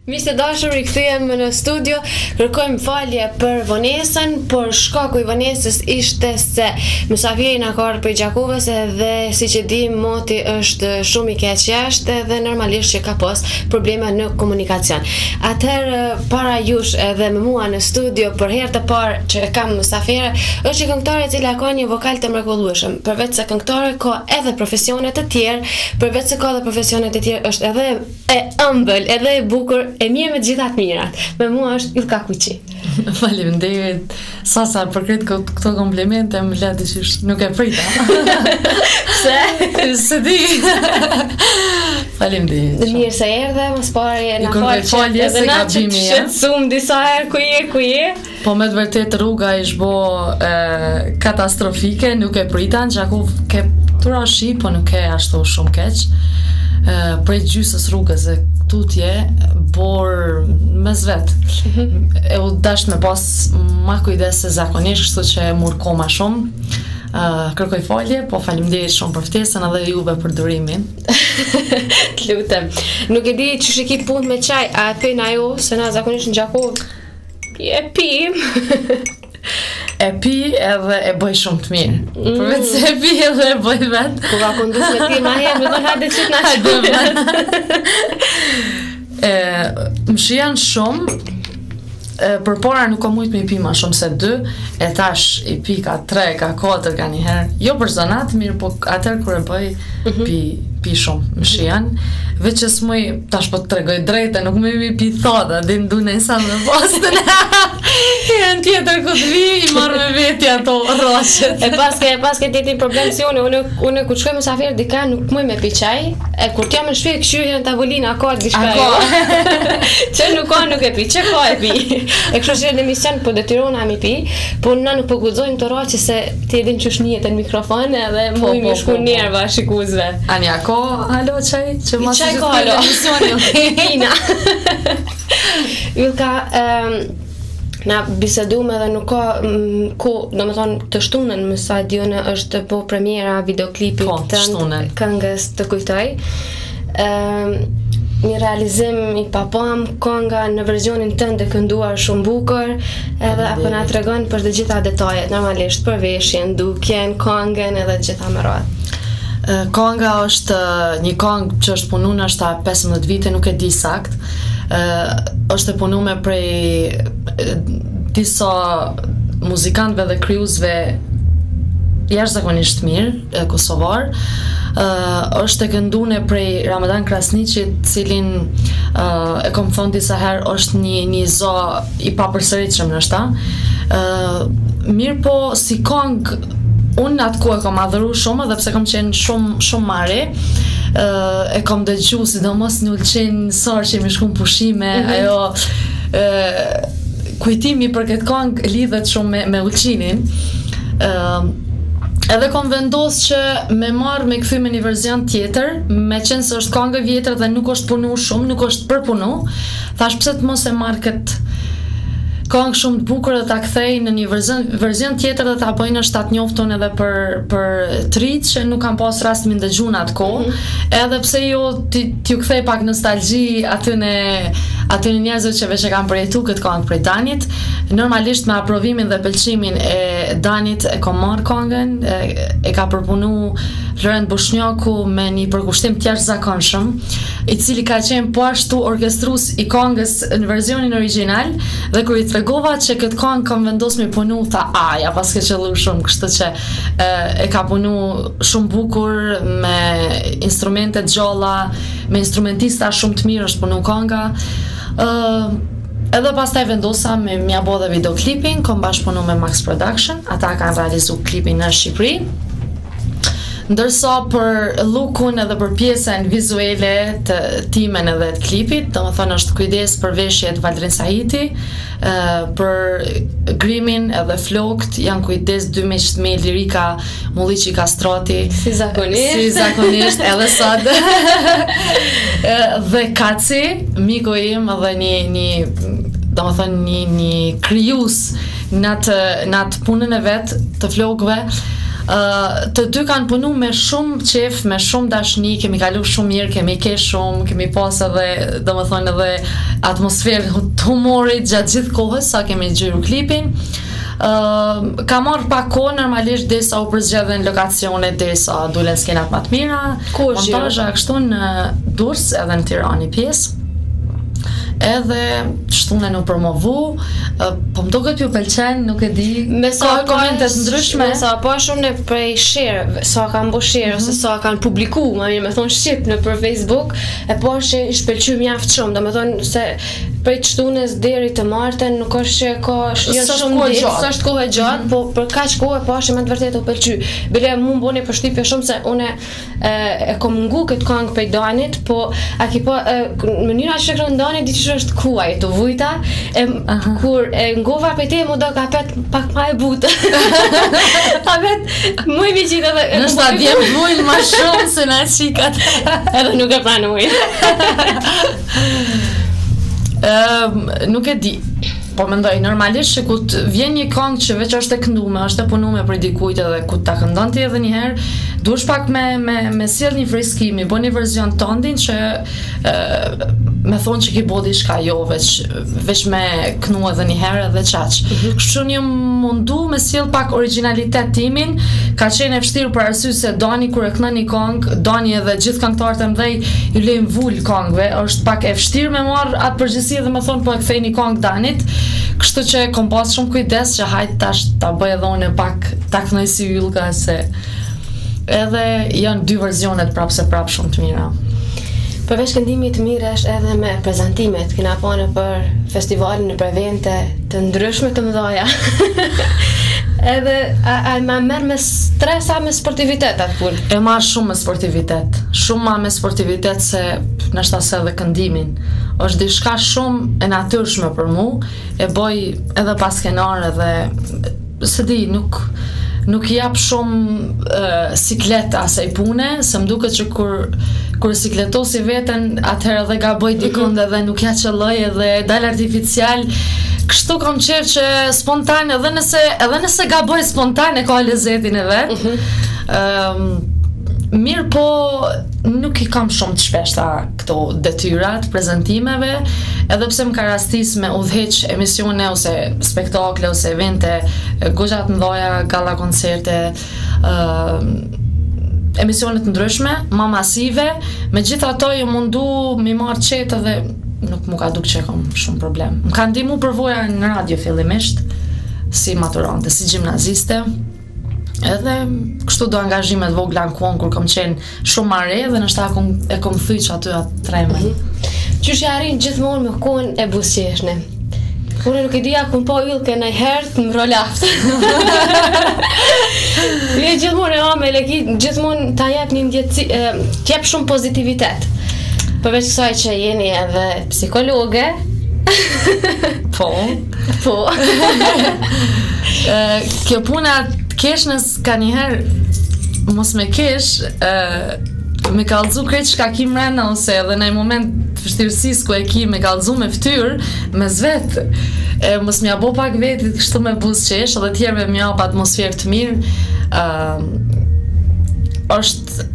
Miq të dashur, rikthehemi në studio. Kërkojmë falje për vonesën, por shkaku I vonesës ishte se mysafiri na ka ardhur prej Gjakovës dhe siç e di moti është shumë I keq jashtë dhe normalisht që ka pas probleme në komunikacion. Atëherë para jush edhe me mua në studio për herë të parë që kam mysafire është një këngëtare e cila ka një vokal të mrekullueshëm. Përveç se këngëtare ka edhe profesione të tjerë, përveç se ka edhe profesione të tjerë është edhe e ëmbël, edhe e bukur, e mirë me gjitha të mirat. Me mua është Ylka Kuqi. Faleminderit. Sasa për këto komplimente më le dyshish nuk e prita. Pse? Se di. Faleminderit. Mirë se erdhe, mos pari na falje se gabimi jam. Shqetësum disa herë ku je. Po me të vërtet rruga ishte bo katastrofike, nuk e prita, në Gjakov ke tura shi, po nuk e ashtu shumë keq. Prej gjysës rrugës e tutje, por mes vet. E u dash me pas ma kujdes se zakonisht, kështu që e mur koma shumë. Kërkoj falje, po faleminderit shumë për ftesën edhe juve për durimin. Të lutem. Nuk e di çu shiki punë me çaj, a pin ajo se na zakonisht në Gjakov e pim. E pi edhe e bëj shumë të mirë. Përveç se e pi edhe e bëj vetë. Po ka kondus me pi ma herë, me hajde që t'na shumë. Më shijan shumë, përpara nuk kam mujt me I pi ma shumë se 2, e tash I pi ka 3, ka 4, ka një herë. Jo për zonat mirë, po atër kër e bëj, pi shumë, më shijan. Veç që s'muj, tash po të tregoj drejte, nuk me mi pi thoda, din du në sa me postën. Në tjetër këtë vi, I marrë me veti ato rrashet. E paske tjeti problem si unë kur shkoj mysafir dika nuk muj me pi qaj, e kur t'jam në shpi këshyrë në tavolina, ka t'gishka jo. Që nuk e pi, që ka e pi. E kështu që në emision po detyrona mi pi, po na nuk po guxojmë të rraqe se ti edhin që shnijet në mikrofon edhe muj mi shku nerva shikuzve. Anja, ko, halo qaj, që mos Qaj ko halo. Ina. Ylka, na biseduam edhe nuk ka ku, domethënë të shtunën më sa diunë është të po premiera videoklipit të këngës Të kujtoj. Një realizim I papam, konga në versionin tënd e kënduar shumë bukur, edhe apo na tregon për të gjitha detajet, normalisht për veshjen, dukjen, kongën edhe të gjitha me radhë. Konga është një kongë që është punu në është 15 vite, nuk e di sakt. është e punume prej disa muzikantëve dhe kryuzve jashtëzakonisht mirë, kosovar. Është e këndune prej Ramadan Krasniqit, cilin e kom thonë disa herë është një zo I papërsëritshëm nështa. Mirë po si kongë unë atë ku e kom adhëru shumë dhe pse kom qenë shumë mare, e kom dëgju sidomos në Ulqin sar që mi shkum pushime, ajo kujtimi për këtë kongë lidhet shumë me Ulqinin. Edhe kom vendos që me marrë me kthy me një verzion tjetër, me qenë se është kongë vjetër dhe nuk është punu shumë, nuk është përpunu, thash pse të mos e marrë këtë kongë shumë të bukur dhe ta kthej në një verzion tjetër dhe ta bëjnë është ta të njoftun edhe për trit që nuk kam pas rast mi ndëgju në atë kohë, edhe pse jo t'ju kthej pak nostalgji aty në njerëzve që veç e kam përjetu këtë kongë prej Danit. Normalisht me aprovimin dhe pëlqimin e Danit e kom marrë kongën, e ka përpunu Lorent Bushnjaku me një përkushtim tjashtë I cili ka qenë po ashtu orkestrues I kongës në versionin original, dhe kur I tregova që këtë kongë kam vendos me punu, tha ja pas ke qëllu shumë, kështu që e ka punu shumë bukur me instrumente gjalla, me instrumentista shumë të mirë është punu konga. Edhe pastaj vendosa me mja bo dhe videoklipin, kom bashkëpunu me Max Production, ata kanë realizu klipin në Shqipëri. Ndërsa për lookun edhe për pjesën vizuele të timen edhe të klipit, domethënë është kujdes për veshjet Valdrin Sahiti, për grimin edhe flokt, janë kujdes 2 miq të mi, Lirika Mulliqi Kastrati, si zakonisht edhe sot. Dhe Kaci, miku im edhe domethënë një krijues në atë punën e vet të flokëve. Të dy kanë punu me shumë qef, me shumë dashni, kemi kalu shumë mirë, kemi kesh shumë, kemi pas edhe, domethënë edhe atmosferë të humorit gjatë gjithë kohës sa kemi gjiru klipin. Ka marrë pak kohë normalisht derisa u përzgjedhen lokacionet, derisa dulen skenat më të mira. Montazha kështu në Durrës edhe në Tiranë pjesë. Edhe shtunen u promovu, po më duket ju pëlqen, nuk e di, ka komentet ndryshme. Me sa pa shumë në prej share, sa kanë bo share, ose sa kanë publiku, ma mirë me thonë shqip në për Facebook, e po që ishtë pëlqy mjaft shumë, do me thonë se prej qtunes deri të martën, nuk është që ka shumë ditë, së është kohë e gjatë, po për kaq kohë po është me të vërtet u pëlqy. Bile mu më boni përshtypje shumë se une e kom ngu këtë këngë prej Danit, po a ki po, mënyra që shkron Danit, di që është kuaj, të vujta, kur e ngova për te, mu do ka pet pak ma e butë. A pet, mu i mi qitë edhe... Nështë ta djemë vujnë ma shumë se na qikat. Edhe nuk e pranuj. Nuk e di. Po mendoj, normalisht që ku të vjen një këngë që veç është e këndume, është e punume për dikujt edhe ku ta këndon ti edhe një herë, duhesh pak me sjell një friskimi, bën një version tondin që me thonë që ki bo diçka jo, veç me kënu edhe një herë edhe qaq. Kështu një mundu me sjell pak originalitet timin, ka qenë e vështirë për arsye se Dani kur e kënon një këngë, Dani edhe gjithë këngëtarët e mdhej ju lejnë vull këngëve, është pak e vështirë me marr atë përgjegjësi dhe me thonë po e kthej një këngë Danit. Kështu që kom pas shumë kujdes që hajt tash ta bëj edhe unë pak ta kënoj si Ylka, se edhe janë dy verzionet prapë se prapë shumë të mira. Përveç këndimit të mirë është edhe me prezantimet, kena pa në për festivalin në për evente të ndryshme të mëdhaja. Edhe a ma merr me stres a me sportivitet atë punë? E marr shumë me sportivitet. Shumë ma me sportivitet se nështë se edhe këndimin. Është diçka shumë e natyrshme për mu, e boj edhe pas skenar edhe se di, nuk jap shumë siklet asaj pune, se më duket që kur sikletosi veten, atëherë edhe gaboj dikund edhe nuk ja qëlloj edhe dal artificial. Kështu kam qef që spontane, edhe nëse gaboj spontane ka lezetin e vetë. Mirë po nuk i kam shumë të shpeshta këto detyrat, prezentimeve, edhe pse më ka rastis me udhëheq emisione ose spektakle ose evente, goxhat mëdhaja, galla koncerte, emisionet ndryshme, ma masive, me gjitha ato ju mundu mi marrë qetë edhe nuk mu ka duk që kam shumë problem. Më ka ndihmu përvoja në radio fillimisht, si maturante, si gjimnaziste, edhe kështu do angazhimet vogla në kuon kur kom qenë shumë mare dhe nështë e kom thyq aty atë treme. Qysh ja arrin gjithmonë me kohën e buzëqeshne? Unë nuk e dija kun po Ylke në herë të më rolaft. Je gjithmonë e ame leki, gjithmonë ta jep një ndjetësi, t'jep shumë pozitivitet. Përveç kësaj që jeni edhe psikologe. Po. Kjo puna keshnës ka njëherë mos me kesh, me kallëzu krejt që ka ki mrena ose edhe në moment të vështirësisë ku e ki me kallëzu me ftyrë, me zvet, mos m'ja bo pak vetit kështu me buzëqesh edhe tjerëve m'ja pa atmosferë të mirë, është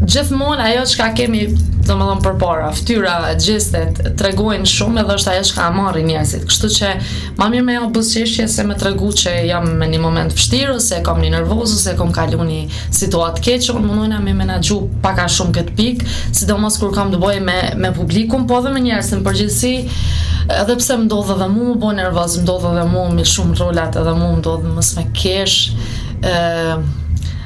gjithmonë ajo që ka kemi domethënë përpara, ftyra, gjestet tregojnë shumë edhe është ajo që ka marrin njerëzit. Kështu që ma mirë me jo buzëqeshje se me tregu që jam me një moment vështirë ose kam një nervoz ose kam kalu një situatë keqe, unë mundojna me menaxhu paka shumë këtë pikë, sidomos kur kam të bëj me publikun, po edhe me njerëz në përgjithësi, edhe pse më ndodh edhe mu më bo nervoz, më ndodh edhe mu me shumë rolat, edhe mu më ndodh mos me kesh,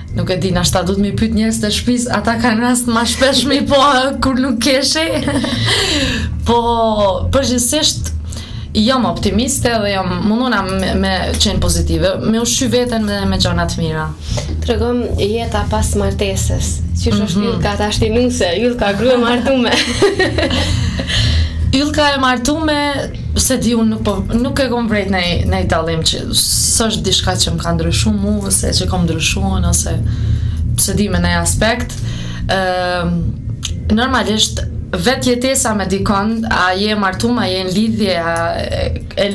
nuk e di, nashta du të mi pyet njerëz të shtëpis, ata kanë rast ma shpesh mi po kur nuk keshi. Po përgjithsisht jam optimiste dhe jam mundona me qenë pozitive, me ushqy veten me gjëra të mira. Tregom jeta pas martesës. Qysh është Ylka tashtinuse, Ylka grua martume. Ylka e martume, se di unë nuk e kom vrejt në i dallim që s'është diçka që më ka ndryshu mu, ose që kom ndryshuan, ose se di me në aspekt. Normalisht vetë jetesa me dikon, a je martum, a je në lidhje,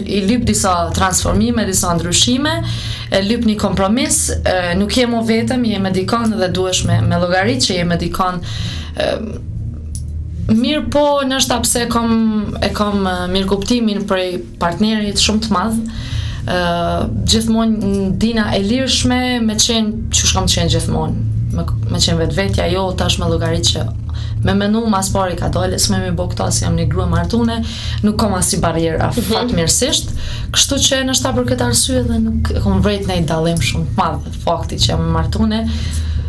i lyp disa transformime, disa ndryshime, e lyp një kompromis, nuk je mo vetëm, je me dikon dhe duhesh me llogarit që je me dikon. Mirë po, nështë pse e kam mirë kuptimin prej partnerit shumë të madh, gjithmonë dina e lirshme me qenë që shkam të qenë gjithmonë, me qenë vetvetja, jo tash me llogarit që me menu mas pari ka dole, s'me mi bo këta si jam një grua martune, nuk kom as si barjera fatmirësisht, kështu që nështë për këtë arsye dhe nuk kom vrejt në i dalim shumë të madh fakti që jam martune,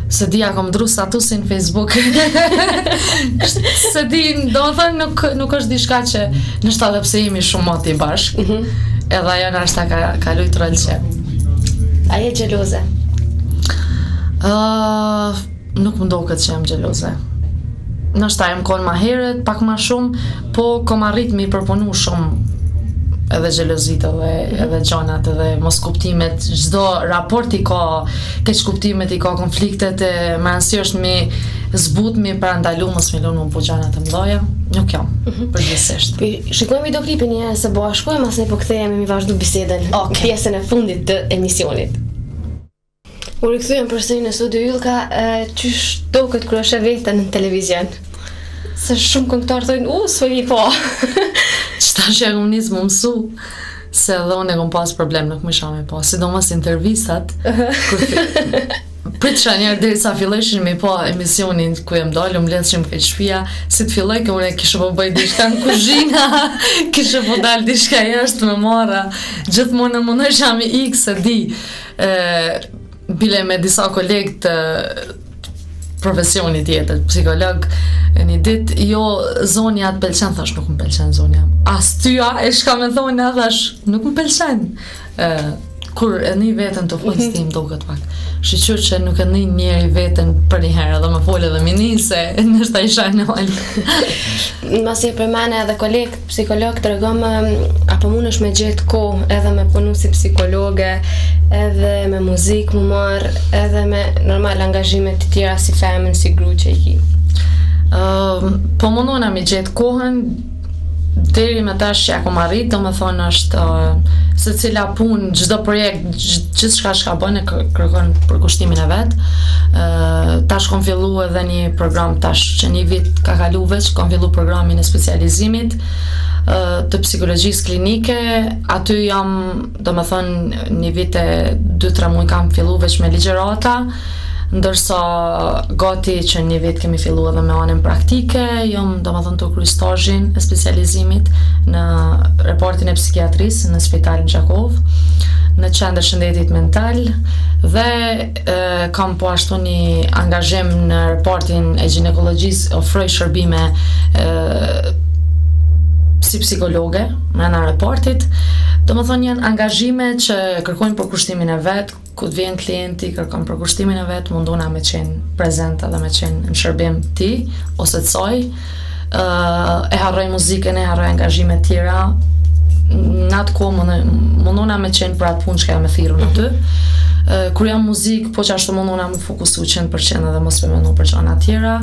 se dia kom dru statusin Facebook, se di, do më thënë nuk është diçka që nështë edhe pse jemi shumë moti bashk, edhe ajo nështë ka lujt rol që. A je gjeloze? Nuk më do këtë që jam gjeloze. Nështë jem konë ma heret, pak ma shumë, po kom arrit me i përpunu shumë edhe gjelozit edhe gjanat edhe mos kuptimet, çdo raport i ka keq kuptimet, i ka konfliktet, më rëndësi është mi zbut, mi parandalu, mos mi lunu po gjanat të mdoja, nuk jam, përgjithsisht. Shikojmë videoklipin një së bashku, mas ne po kthehemi mi vazhdu bisedën, pjesën e fundit të emisionit. U rikthyem përsëri në studio Ylka, qysh do këtë kur është e vetën në televizion? Se shumë këngëtarë thojnë, s'o i po. Qëta që e kom njësë më mësu, se edhe unë e kom pas problem, nuk më isha me po, sidomos intervistat, prit që njerë dhe sa fillojshin me po emisionin ku jem dalë, më letë që më këtë shpia, si të filloj, unë e kishë po bëj dishka në kuzhina, kishë po dalë dishka jashtë me mara, gjithmonë në mundoj që jam i X e di, bile me disa kolegë të profesionit tjetër, psikolog, një dit, jo, zonja të pëlqen, thash, nuk më pëlqen zonja. As tyja, e shka me thonë, thash, nuk më pëlqen. Kur e një vetën të folës tim do këtë pak. Shqyqyr që nuk e një njeri vetën për një herë, dhe me folë edhe mini, se nështë ta isha në olë. Masi e përmane edhe kolegë, psikolog, të regom, apo mund është me gjithë ko, edhe me punu si psikologe, edhe me muzikë më marë, edhe me normal angazhimet të tjera si femën, si gru që i ki. Po mundona me gjithë kohën, deri me tash që ja kom arrit, do me thonë është se cila punë, çdo projekt, gjithë shka bën e kërkon për kushtimin e vetë. Tash kom fillu edhe një program, tash që një vit ka kalu veç, kom fillu programin e specializimit të psikologjisë klinike. Aty jam, do me thonë, një vit e 2-3 muaj kam fillu veç me ligjerata, ndërsa gati që një vit kemi fillu edhe me anën praktike, jam do më thënë të kry stazhin e specializimit në reportin e psikiatrisë në Spitalin Gjakov, në qendër shëndetit mental, dhe kam po ashtu një angazhim në reportin e ginekologjisë, ofroj shërbime si psikologe mrena reportit. Do më thonë janë angazhime që kërkojnë për kushtimin e vetë, ku të vjen klienti, kërkon për kushtimin e vetë, munduna me qenë prezent edhe me qenë në shërbim ti, ose të soj, e harroj muzikën, e harroj angazhime tjera, në atë ko munduna me qenë për atë punë që ka me thiru në ty. Kur jam muzikë, po që ashtu munduna me fokusu 100% edhe mos përmenu për gjana tjera.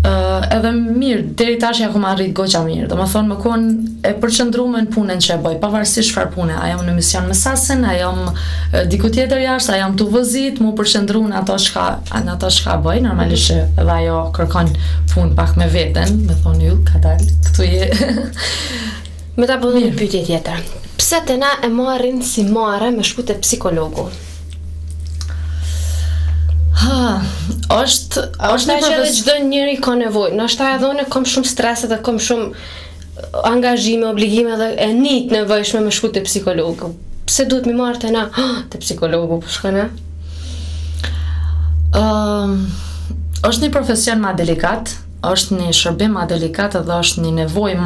Edhe mirë, deri tash ja kom arrit goqa mirë, do më thonë më konë e përqëndrume në punën që e bëj, pavarësisht çfarë pune, a jam në mision me sasin, a jam diku tjetër jashtë, a jam të vëzit, mu përqëndru në ato shka bëj, normalisht që edhe ajo kërkon punë pak me veten, me thonë ju, ka dalë, këtu je. Me ta bëdhu një pyetje tjetër, pse të na e marrin si mare me shku te psikologu? Është një që edhe çdo njeri ka nevojë. Ndoshta edhe unë kam shumë stres dhe kam shumë angazhime, obligime dhe e njëjtë nevojshme me shku te psikologu. Pse duhet mi marrë te na te psikologu po shkona? Është një profesion ma delikat, është një shërbim ma delikat dhe është një nevojë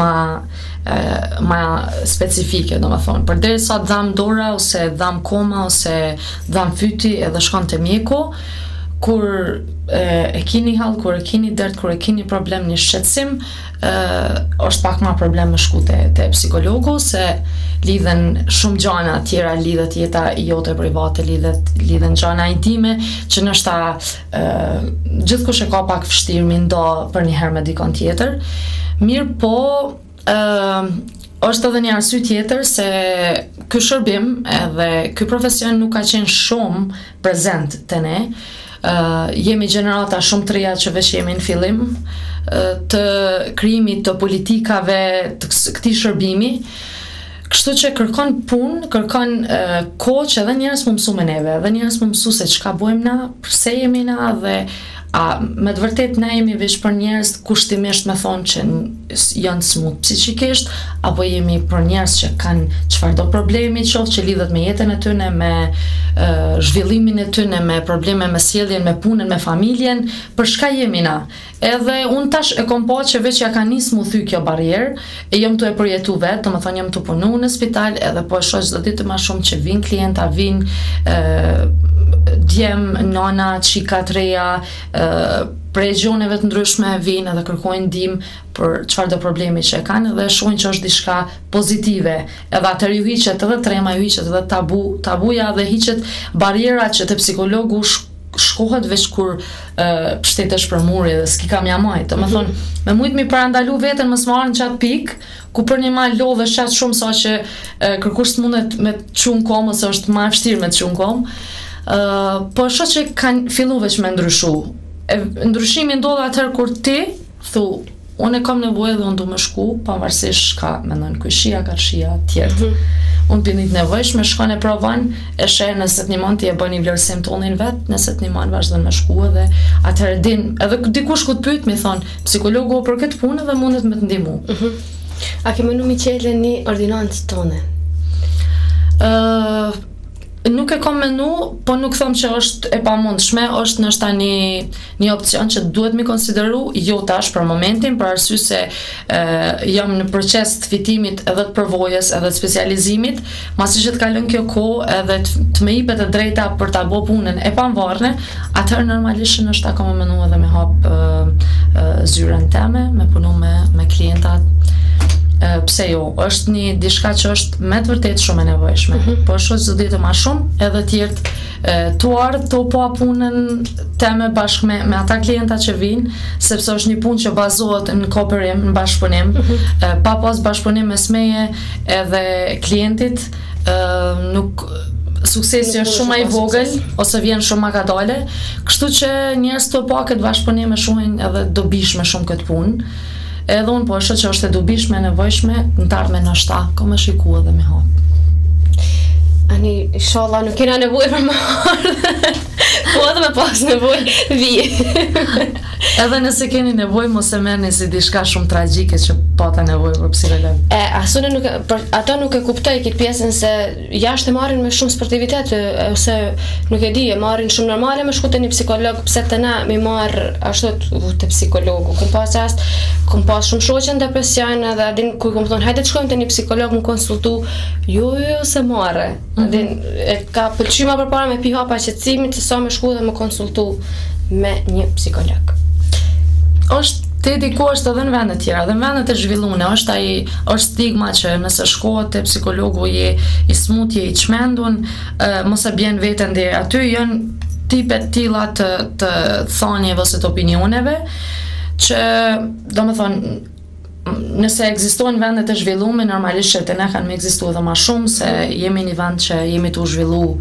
ma specifike, do më thonë. Përderi sa dham dora, ose dham koma, ose dham fyti edhe shkon te mjeku, kur e kini hall, kur e kini dert, kur e kini problem një shqetësim, është pak ma problem me shku te psikologu, se lidhen shumë gjana tjera, lidhet jeta jote private, lidhen gjana intime, që nështë gjithkush e ka pak vështirë mi ndo për një herë me dikon tjetër. Mirë po, është edhe një arsye tjetër se ky shërbim edhe ky profesion nuk ka qenë shumë prezent te ne. Jemi gjenerata shumë të reja që veç jemi në fillim të krijimit të politikave të këtij shërbimi. Kështu që kërkon punë, kërkon kohë që edhe njerëz më mësu me neve, edhe njerëz më mësu se çka bëjmë na, pse jemi na dhe me të vërtet na jemi veç për njerëz kushtimisht me thonë që janë smut psikikisht, apo jemi për njerëz që kanë çfarëdo problemi, qoftë që lidhet me jetën e tyre, me zhvillimin e tyre, me probleme me sjelljen, me punën, me familjen, për çka jemi na. Edhe unë tash e kom pa që veç ja ka nis mu thy kjo barrierë, e jam të e përjetu vetë, do të thonë jam të punu në spital, edhe po e shoh çdo ditë më shumë që vin klienta, vin djem, nana, çika të reja, prej gjoneve të ndryshme vinë edhe kërkojnë ndihmë për çfarëdo problemi që e kanë dhe shohin që është diçka pozitive. Edhe atëherë ju hiqet edhe trema, ju hiqet edhe tabuja dhe hiqet barriera që te psikologu shkohet veç kur pështetesh për muri dhe s'ki kam jamajt. Do me thonë, me mujt mi parandalu veten mos marrën qatë pikë, ku për një mal lodhesh qatë shumë sa që kërkush s'mundet me të qunë kom, ose është ma vështirë me të qunë kom. Po shoh që kanë fillu veç me ndryshu. Ndryshimi ndodh atëherë kur ti thu, unë e kam nevojë dhe unë du me shku, pavarësisht ka mendon këshia, ka shia tjertë. Unë pinit nevojshme, shkon e provon, e sheh nëse të nimon ti e bën një vlerësim tonin vet, nëse të nimon vazhdon me shku edhe atëherë din, edhe dikush ku të pyet mi thon, psikologu për këtë punë dhe mundet me të ndihmu. A ke mënu mi qele një ordinancë tone? Nuk e kam menu, po nuk them që është e pamundshme, është nështë një opcion që duhet mi konsideru, jo tash për momentin, për arsye se jam në proces të fitimit edhe të përvojës, edhe të specializimit, masi që të kalon kjo kohë edhe të më jepet e drejta për ta bërë punën e pavarur, atëherë normalisht është akoma menu edhe me hap zyrën teme, me punu me klientat. Pse jo, është një diçka që është me të vërtet shumë e nevojshme, po shoh çdo ditë më shumë edhe tjerë tuar të po punën teme bashkë me ata klienta që vinë, sepse është një punë që bazohet në kooperim, në bashkëpunim, pa pas bashkëpunim mes meje edhe klientit, nuk suksesi është shumë i vogël ose vjen shumë makadale, kështu që njerëz të pa këtë bashkëpunim e shohin edhe dobishme shumë këtë punë. Edhe unë po e shoh që është e dobishme, nevojshme, në të ardhmen ndoshta, ka më shiku edhe me hap. Ani, inshallah nuk kena nevojë për më ardhe, po edhe me pas nevojë vije. Edhe nëse keni nevojë, mos e merrni si diçka shumë tragjike që pata nevojë për psikolog. Asune nuk ata nuk e kuptoj këtë pjesën se jashtë marrin me shumë sportivitet ose nuk e di, e marrin shumë normale me shku te një psikolog, pse te na mi marr ashtu te psikologu. Kom pas rast, kom pas shumë shoqe në depresion edhe din kur kom thonë hajde të shkojmë te një psikolog më konsultu, jo se marre. Din ka pëlqyma përpara me pi hapa qetësimit se sa më shku dhe më konsultu me një psikolog. Është te diku është edhe në vende tjera, dhe në vendet e zhvilluara është stigma që nëse shkohet te psikologu je i smut, je i çmendun, mos e bjen veten deri aty, janë tipe të tilla të thënieve ose të opinioneve që domethënë nëse ekzistojnë vendet e zhvilluara, normalisht që te ne kanë më ekzistuar edhe më shumë se jemi në vend që jemi të zhvilluar,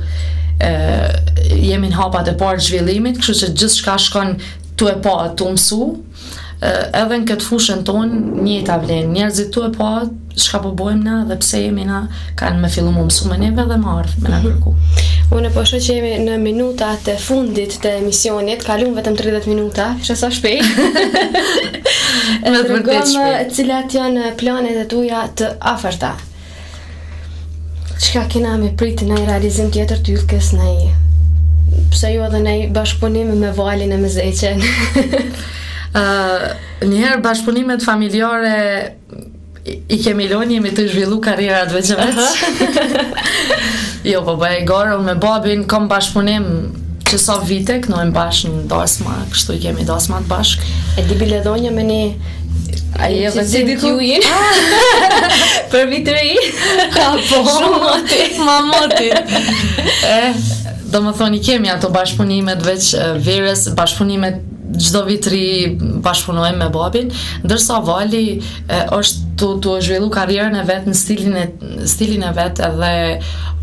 jemi në hapat e parë të zhvillimit, kështu që gjithçka shkon tu e pa, tu mësu, edhe në këtë fushën tonë njëta vlen, njerëzit tu e pa çka po bëjmë na dhe pse jemi na, kanë me fillu më mësu me neve dhe më ardh me na kërku. Unë po shoh që jemi në minutat e fundit të emisionit, kalon vetëm 30 minuta, kisha sa shpejt. Me të vërtet shpejt. Cilat janë planet e tuaja të afërta? Çka kena me prit në realizim tjetër të yllkes në pse jo edhe në bashkëpunim me valin e me zeqen? Njëherë bashkëpunimet familjare i kemi lënë, jemi të zhvillu karrierat veç. Jo, po bëj gara, unë me babin kam bashkëpunim që sa vite kënojmë bashkë në dasma, kështu i kemi dasmat bashkë. E di biledonja me një Ai edhe si diku për vitëri. Po, shumë moti. Ma moti. Do më thoni, kemi ato bashkëpunimet veç verës, bashkëpunimet çdo vitëri bashkëpunojmë me babin, ndërsa Vali është tu zhvillu karrierën e vet në stilin e vet edhe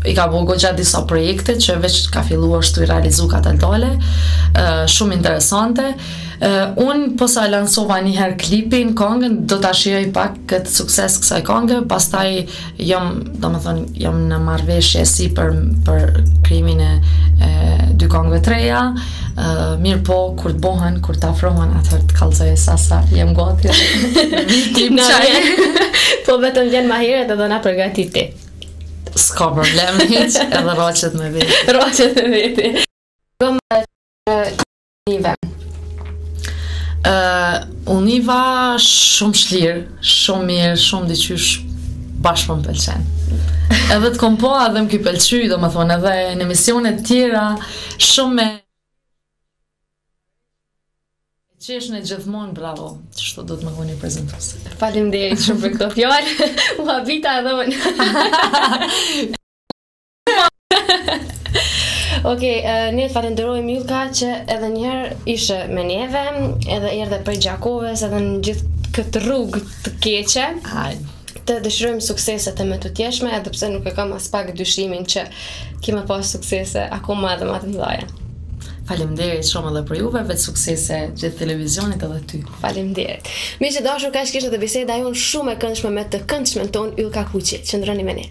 i ka bëu goxha disa projekte që veç ka filluar ashtu i realizu kataldale, shumë interesante. Unë po sa lansova një herë klipin, këngën, do ta shijoj pak këtë sukses kësaj këngë, pastaj jam në marrëveshje si për krijimin e dy këngëve të reja. Mirë po, kur të bohen, kur të afrohen, atëherë të kallëzoj sasa, jem gati. Klip çaj. Po vetëm vjen ma herët edhe na përgatiti. S'ka problem hiç, edhe rraqet me veti. Rraqet me veti. Univa shumë shlirë, shumë mirë, shumë diqysh bashkë më pëlqen. Edhe të kom po edhe më ky pëlqy, do më thonë, edhe në emisionet tjera, shumë me qesh në gjithmonë, bravo, ç'shto do të më koni prezentues. Faleminderit shumë për këto fjalë. U habita edhe unë. Okej, ne të falenderojmë Ylka që edhe njëherë ishe me neve, edhe erdhe prej Gjakovës, edhe në gjithë këtë rrugë të keqe. Të dëshirojmë suksese të më të tjeshme, edhe pse nuk e kam as pak dyshimin që kime pas suksese akoma edhe më të mëdhaja. Faleminderit shumë edhe për juve, vetë suksese gjithë televizionit edhe ty. Faleminderit. Miq të dashur, kaq kishte të biseda jonë shumë e këndshme me të këndshmen ton Ylka Kuqi. Qëndroni me ne.